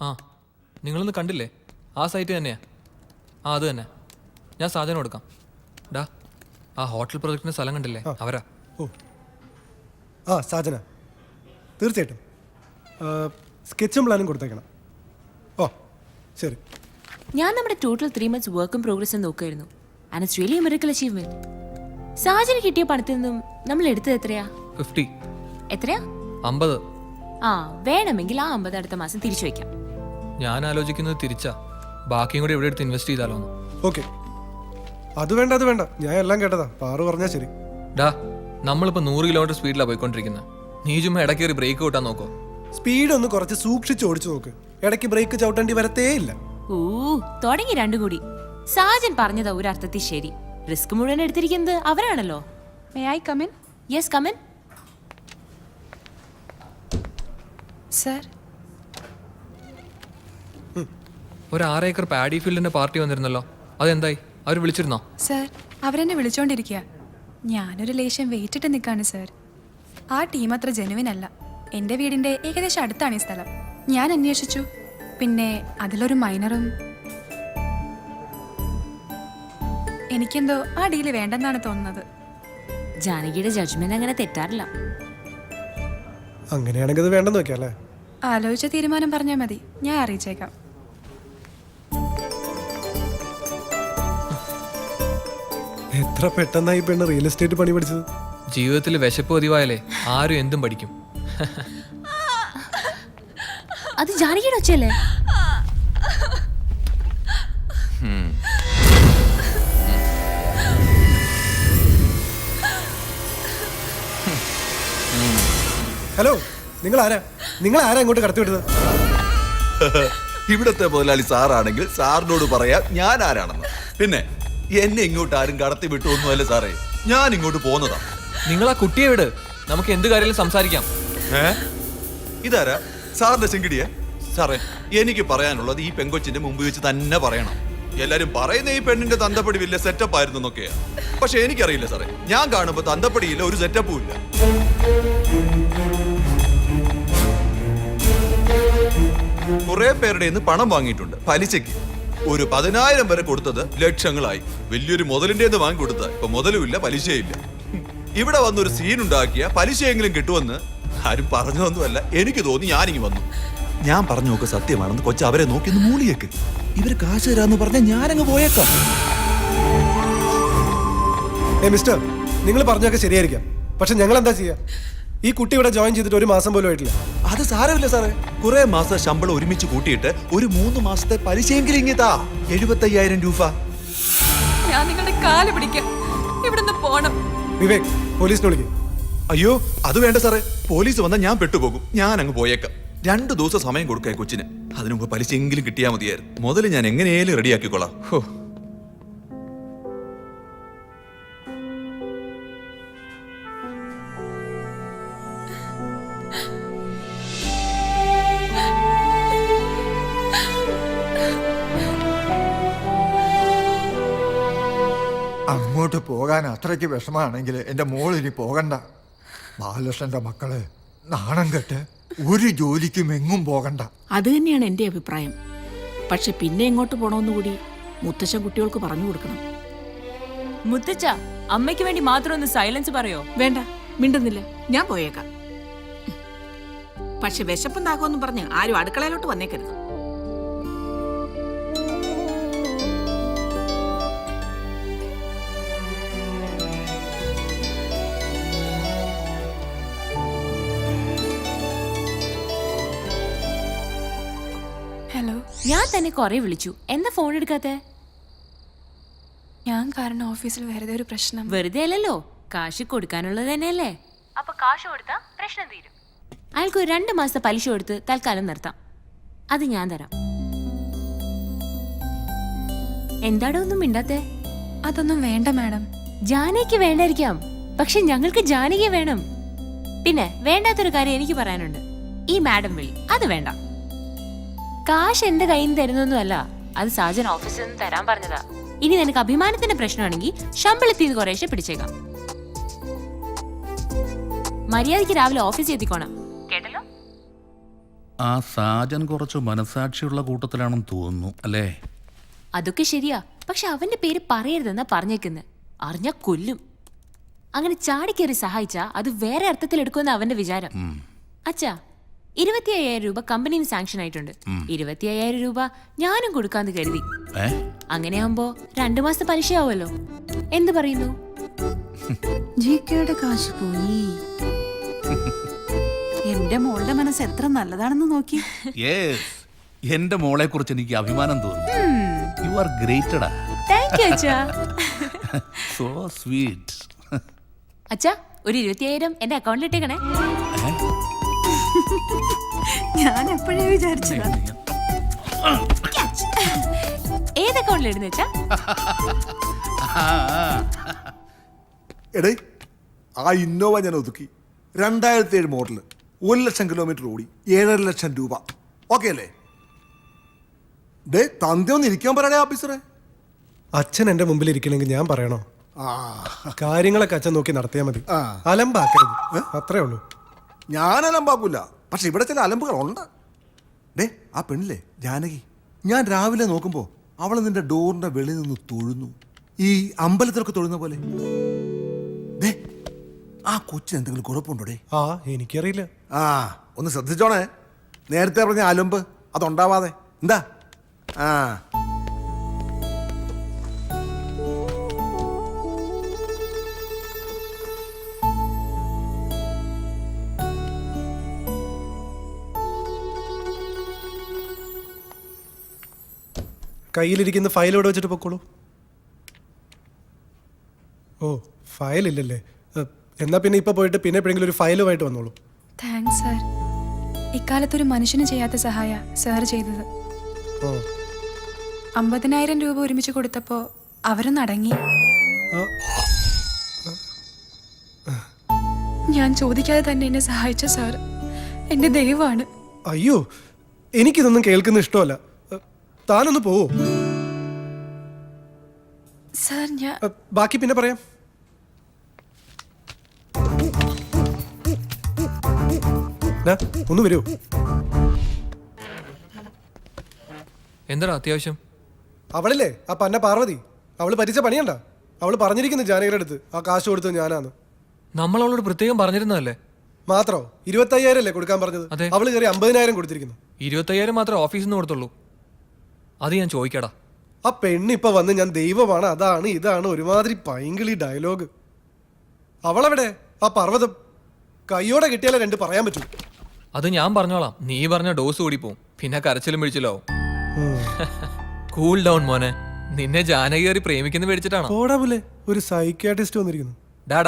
ആ നിങ്ങളൊന്ന് കണ്ടില്ലേ? ആ സൈറ്റ് തന്നെയാ. ആ അത് തന്നെ. ഞാൻ സാധനം കൊടുക്കാം. ഡാ ആ ഹോട്ടൽ പ്രൊജക്ടിൻ്റെ സ്ഥലം കണ്ടില്ലേ? അവരാ. ഓ ആ സാജന, തീർച്ചയായിട്ടും സ്കെച്ചും പ്ലാനും കൊടുത്തേക്കണം. ഓ ശരി. ഞാൻ നമ്മുടെ ടോട്ടൽ 3 months വർക്കും പ്രോഗ്രസ്സും നോക്കുമായിരുന്നു. And it's really a miracle achievement. സാജന് കിട്ടിയ പണത്തിൽ നിന്നും നമ്മൾ എടുത്തത് എത്രയാ? 50. എത്രയാ? 50. ആ വേണമെങ്കിൽ ആ 50 അടുത്ത മാസം തിരിച്ചു വെക്കാം. ഞാൻ ആലോചിക്കുന്നത് തിരിച്ചാ. ബാക്കിയും കൂടി എവിടെ എടുത്ത് ഇൻവെസ്റ്റ് ചെയ്താലോ? ഓക്കെ, അത് വേണ്ട അത് വേണ്ട, ഞാൻ എല്ലാം കേട്ടതാ. പാറു പറഞ്ഞാൽ ശരി. ഡാ നമ്മളിപ്പോൾ 100 കിലോമീറ്റർ സ്പീഡിലാണ് പോയിക്കൊണ്ടിരിക്കുന്നത്. നീ ചുമ്മാ ഇടയ്ക്ക് ഒരു ബ്രേക്ക് കൂട്ടാൻ നോക്കോ? സ്പീഡ് ഒന്ന് കുറച്ച് സൂക്ഷിച്ച് ഓടിച്ചു നോക്ക്. ഇടയ്ക്ക് ബ്രേക്ക് ചവിട്ടേണ്ടി വരത്തേ ഇല്ല. തുടങ്ങി രണ്ടും കൂടി. സാജൻ പറഞ്ഞത് ഒരർത്ഥത്തിൽ ശരി. റിസ്ക് മുഴുവൻ എടുത്തിരിക്കുന്നത് അവരാണല്ലോ. May I come in? Yes come in. Sir. ഒരു 6 ഏക്കർ പാഡി ഫീൽഡിന്റെ പാർട്ടി വന്നിരുന്നല്ലോ, അതെന്തായി? അവർ വിളിച്ചിരുന്നോ? സർ, അവരെന്നെ വിളിച്ചോണ്ടിരിക്കുക. ഞാനൊരു ലേശം വെയിറ്റിട്ട് നിൽക്കാണ് സർ. ആ ടീം അത്ര ജെനുവിൻ അല്ല. എൻ്റെ വീടിൻ്റെ ഏകദേശം അടുത്താണ് ഈ സ്ഥലം. ഞാൻ അന്വേഷിച്ചു. പിന്നെ അതിലൊരു മൈനറും. എനിക്കെന്തോ ആ ഡീല് വേണ്ടെന്നാണ് തോന്നുന്നത്. ജാനകിയുടെ ജഡ്ജ്മെന്റ് അങ്ങനെ തെറ്റാറില്ല. അങ്ങനെയാണെങ്കിൽ അത് വേണ്ടെന്ന് വെക്കാം അല്ലേ? ആലോചിച്ച തീരുമാനം പറഞ്ഞാൽ മതി, ഞാൻ അറിയിച്ചേക്കാം. എത്ര പെട്ടെന്നായി പെണ്ണ് റിയൽ എസ്റ്റേറ്റ് പണി പഠിച്ചത്. ജീവിതത്തിൽ വിശപ്പ് പതിവായാലേ ആരും എന്തും പഠിക്കും. അത് ജാനകിയുടെ ഒച്ചയല്ലേ? ഹലോ, നിങ്ങൾ ആരാ ഇങ്ങോട്ട് കടത്തിവിട്ടത്? ഇവിടത്തെ മുതലാളി സാറാണെങ്കിൽ സാറിനോട് പറയാം ഞാൻ ആരാണെന്ന്. പിന്നെ എന്നെ ഇങ്ങോട്ട് ആരും കടത്തി വിട്ടു ഒന്നുമല്ല സാറേ, ഞാൻ ഇങ്ങോട്ട് പോന്നതാ. നിങ്ങൾ ആ കുട്ടിയെ വിട്, നമുക്ക് എന്ത് കാര്യത്തിലും സംസാരിക്കാം. ഇതാരാ? സാറിന്റെ ചെങ്കിടിയെ? സാറേ, എനിക്ക് പറയാനുള്ളത് ഈ പെങ്കൊച്ചിന്റെ മുമ്പ് വെച്ച് തന്നെ പറയണം. എല്ലാരും പറയുന്ന ഈ പെണ്ണിന്റെ തന്തപ്പടി വലിയ സെറ്റപ്പ് ആയിരുന്നു എന്നൊക്കെയാ. പക്ഷെ എനിക്കറിയില്ല സാറേ, ഞാൻ കാണുമ്പോ തന്തപ്പടിയില്ല, ഒരു സെറ്റപ്പും ഇല്ല. കുറെ പേരുടെ പണം വാങ്ങിയിട്ടുണ്ട് പലിശയ്ക്ക്. ഒരു 10,000 വരെ കൊടുത്തത് ലക്ഷങ്ങളായി. വലിയൊരു മുതലിന്റെ വാങ്ങി കൊടുത്ത ഇപ്പൊ മുതലുമില്ല പലിശയില്ല. ഇവിടെ വന്നൊരു സീൻ ഉണ്ടാക്കിയ പലിശയെങ്കിലും കിട്ടുമെന്ന് ആരും പറഞ്ഞതൊന്നുമല്ല, എനിക്ക് തോന്നി. ഞാനിങ്ങി വന്നു. ഞാൻ പറഞ്ഞു നോക്ക് സത്യമാണെന്ന്. കൊച്ചു അവരെ നോക്കി ഒന്ന് മൂളിയേക്ക്. ഇവര് കാശ് തരാന്ന് പറഞ്ഞാൽ ഞാനങ്ങ് പോയേക്കാം. മിസ്റ്റർ, നിങ്ങൾ പറഞ്ഞൊക്കെ ശരിയായിരിക്കാം, പക്ഷെ ഞങ്ങൾ എന്താ ചെയ്യാ? ഈ കുട്ടി ഇവിടെ ജോയിൻ ചെയ്തിട്ട് 1 മാസം പോലും ആയിട്ടില്ല. അത് സാരമില്ല സാറേ, കുറെ മാസം ശമ്പളം ഒരുമിച്ച് കൂട്ടിയിട്ട് ഒരു 3 മാസത്തെ പലിശയെങ്കിലും ഇങ്ങിതാ. 75,000 രൂപ. ഞാൻ നിങ്ങളുടെ കാല് പിടിക്കാം, ഇവിടുന്ന് പോണം. വിവേക്, പോലീസിനെ വിളിക്കും. അയ്യോ അത് വേണ്ട സാറേ, പോലീസ് വന്നാൽ ഞാൻ പെട്ടുപോകും. ഞാൻ അങ്ങ് പോയേക്കാം. 2 ദിവസം സമയം കൊടുക്കാം കൊച്ചിന്. അതിനു മുമ്പ് പലിശയെങ്കിലും കിട്ടിയാൽ മതിയായിരുന്നു. മുതൽ ഞാൻ എങ്ങനെയാലും റെഡിയാക്കിക്കോളാം. ഹോ, അങ്ങോട്ട് പോകാൻ അത്രയ്ക്ക് വിഷമാണെങ്കിൽ എൻ്റെ മോളിനി പോകണ്ട. ബാലകൃഷ്ണൻ്റെ മക്കള് നാണം കെട്ട് ഒരു ജോലിക്കും എങ്ങും പോകണ്ട. അത് തന്നെയാണ് എൻ്റെ അഭിപ്രായം. പക്ഷെ പിന്നെ എങ്ങോട്ട് പോകണമെന്ന് കൂടി മുത്തശ്ശൻ കുട്ടികൾക്ക് പറഞ്ഞു കൊടുക്കണം. മുത്തച്ഛ, അമ്മയ്ക്ക് വേണ്ടി മാത്രം ഒന്ന് സൈലൻസ് പറയോ? വേണ്ട, മിണ്ടുന്നില്ല, ഞാൻ പോയേക്കാം. പക്ഷെ വിശപ്പും ദാഹമെന്നും പറഞ്ഞ് ആരും അടുക്കളയിലോട്ട് വന്നേക്കരുത്. ഹലോ. ഞാൻ തന്നെ കുറെ വിളിച്ചു, എന്താ ഫോൺ എടുക്കാത്തെ? ഞാൻ കാരണം ഓഫീസിൽ വെറുതെ ഒരു പ്രശ്നം. വെറുതെ അല്ലല്ലോ, കാശ് കൊടുക്കാനുള്ളത് തന്നെയല്ലേ. അപ്പൊ കാശ് കൊടുത്താ പ്രശ്നം തീരും. അയാൾക്ക് ഒരു 2 മാസത്തെ പലിശ കൊടുത്ത് തൽക്കാലം നിർത്താം. അത് ഞാൻ തരാം. എന്താടോ ഒന്നും മിണ്ടാത്തെ? അതൊന്നും വേണ്ട മാഡം. ജാനകിക്ക് വേണ്ടായിരിക്കാം, പക്ഷെ ഞങ്ങൾക്ക് ജാനകിയെ വേണം. പിന്നെ വേണ്ടാത്തൊരു കാര്യം എനിക്ക് പറയാനുണ്ട്. ഈ മാഡം വിളി അത് വേണ്ട. കാശ് എന്റെ കയ്യിൽ നിന്ന് തരുന്നൊന്നുമല്ല, അത് സാജൻ ഓഫീസിൽ നിന്ന് തരാൻ പറഞ്ഞതാ. ഇനി നിനക്ക് അഭിമാനത്തിന്റെ പ്രശ്നമാണെങ്കിൽ ശമ്പളത്തിൽ നിന്ന് കുറേശ്ശെ പിടിച്ചേക്കാം. മര്യാദയ്ക്ക് രാവിലെ ഓഫീസിൽ എത്തിക്കോണം, കേട്ടല്ലോ? ആ സാജൻ കുറച്ച് മനസാക്ഷിയുള്ള കൂട്ടത്തിലാണെന്ന് തോന്നുന്നു അല്ലേ? അതൊക്കെ ശരിയാ, പക്ഷെ അവന്റെ പേര് പറയരുതെന്നാ പറഞ്ഞേക്കുന്നത്. അറിഞ്ഞാ കൊല്ലും. അങ്ങനെ ചാടിക്കേറി സഹായിച്ചാ അത് വേറെ അർത്ഥത്തിൽ എടുക്കുമെന്ന് അവന്റെ വിചാരം. അച്ഛാ, 25,000 രൂപ കമ്പനിയിൽ സാങ്ഷൻ ആയിട്ടുണ്ട്. 25,000 രൂപ ഞാനും കൊടുക്കാന്ന് കരുതി. അങ്ങനെയാവുമ്പോ 2 മാസത്തെ പലിശയാവുമല്ലോ. എന്ത് പറയുന്നു? ജികെയുടെ കാശ് പോയി. എന്റെ മോളുടെ മനസ്സ് എത്ര നല്ലതാണെന്ന് നോക്കി. യെസ്, എന്റെ മോളെ കുറിച്ച് എനിക്ക് അഭിമാനം തോന്നുന്നു. യു ആർ ഗ്രേറ്റഡാ. താങ്ക് യു അച്ഛാ. So sweet. അച്ഛാ, ഒരു 25,000 എന്റെ അക്കൗണ്ടിൽ ഇട്ടേക്കണേ. ഞാൻ എപ്പോഴേ വിചാരിച്ചതാ. ഏത് അക്കൗണ്ടിൽ ഇടുന്ന അച്ഛാ? എടേ, ആ ഇന്നോവ ഞാൻ ഒതുക്കി. 2007 മോഡല്, 1,00,000 കിലോമീറ്റർ ഓടി, 7.5 ലക്ഷം രൂപ. ഓക്കെ അല്ലേ? ഡേ, തന്തെ ഒന്ന് ഇരിക്കാൻ പറയണേ ഓഫീസറെ. അച്ഛൻ എന്റെ മുമ്പിൽ ഇരിക്കണമെങ്കിൽ ഞാൻ പറയണോ? ആ, കാര്യങ്ങളൊക്കെ അച്ഛൻ നോക്കി നടത്തിയാൽ മതി. ആ. അലമ്പാക്കരുത്, അത്രേ ഉള്ളൂ. ഞാൻ അലമ്പാക്കൂല, പക്ഷെ ഇവിടെ ചില അലമ്പുകളുണ്ട്. ഡേ, ആ പെണ്ണില്ലേ ജാനകി, ഞാൻ രാവിലെ നോക്കുമ്പോ അവള് നിന്റെ ഡോറിന്റെ വെളിയിൽ നിന്ന് തൊഴുന്നു, ഈ അമ്പലത്തിലൊക്കെ തൊഴുന്ന പോലെ. ഡേ, ആ കൊച്ചിന് എന്തെങ്കിലും കുഴപ്പമുണ്ടോ? ഡേ, ആ, എനിക്കറിയില്ല. ആ, ഒന്ന് ശ്രദ്ധിച്ചോണേ. നേരത്തെ പറഞ്ഞ അലമ്പ് അതുണ്ടാവാതെ. എന്താ? ആ, കയ്യിലിരിക്കുന്ന ഫയൽ ഇവിടെ വെച്ചിട്ട് പൊക്കോളൂ. ഓ, ഫയൽ ഇല്ലല്ലേ? എന്നാ പിന്നെ ഇപ്പൊ പോയിട്ട് പിന്നെ എപ്പോഴെങ്കിലും ഒരു ഫയലുമായിട്ട് വന്നോളൂ. Thanks sir. ഇക്കാലത്തൊരു മനുഷ്യന് ചെയ്യാത്ത സഹായ സാർ ചെയ്തത്. ഓ, 50,000 രൂപ ഒരുമിച്ച് കൊടുത്തപ്പോ അവരൊന്ന് അടങ്ങി. ആ, ഞാൻ ചോദിക്കാതെ തന്നെ എന്നെ സഹായിച്ച സാർ എന്റെ ദൈവമാണ്. അയ്യോ, എനിക്കിതൊന്നും കേൾക്കുന്ന ഇഷ്ടമല്ല. താനൊന്ന് പോവോ? സാർ ഞാൻ ബാക്കി പിന്നെ പറയാം. ഡാ, ഒന്ന് വരൂ. എന്താടാ അത്യാവശ്യം? അവളില്ലേ ആ പന്ന പാർവതി, അവള് പറ്റിച്ച പണിയണ്ട. അവള് പറഞ്ഞിരിക്കുന്നു ജാനകിയുടെ അടുത്ത് ആ കാശ് കൊടുത്തത് ഞാനാന്ന്. നമ്മൾ അവളോട് പ്രത്യേകം പറഞ്ഞിരുന്നതല്ലേ? മാത്രോ? 25,000 അല്ലേ കൊടുക്കാൻ പറഞ്ഞത്? അതെ. അവള് കയറി 50,000 കൊടുത്തിരിക്കുന്നു. 25,000 മാത്രമേ ഓഫീസിൽ നിന്ന് കൊടുത്തുള്ളൂ. അത് ഞാൻ ചോദിക്കടാ. ആ പെണ്ണിപ്പൊ വന്ന് ഞാൻ ദൈവമാണ് അതാണ് ഇതാണ് ഒരുമാതിരി പൈങ്കിളി ഡയലോഗ്. അവളെവിടെ? ആ പർവ്വതം കയ്യോടെ കിട്ടിയാലേ 2 പറയാൻ പറ്റൂ. അത് ഞാൻ പറഞ്ഞോളാം. നീ പറഞ്ഞ ഡോസ് കൂടി പോവും, പിന്നെ കരച്ചിലും പിടിച്ചിലാവും. കൂൾ ഡൗൺ മോനെ. നിന്നെ ജാനകി കയറി പ്രേമിക്കുന്ന പേടിച്ചിട്ടാണോ? പോടാ പോലെ ഒരു സൈക്യാട്രിസ്റ്റ് വന്നിരിക്കുന്നു. ഡാ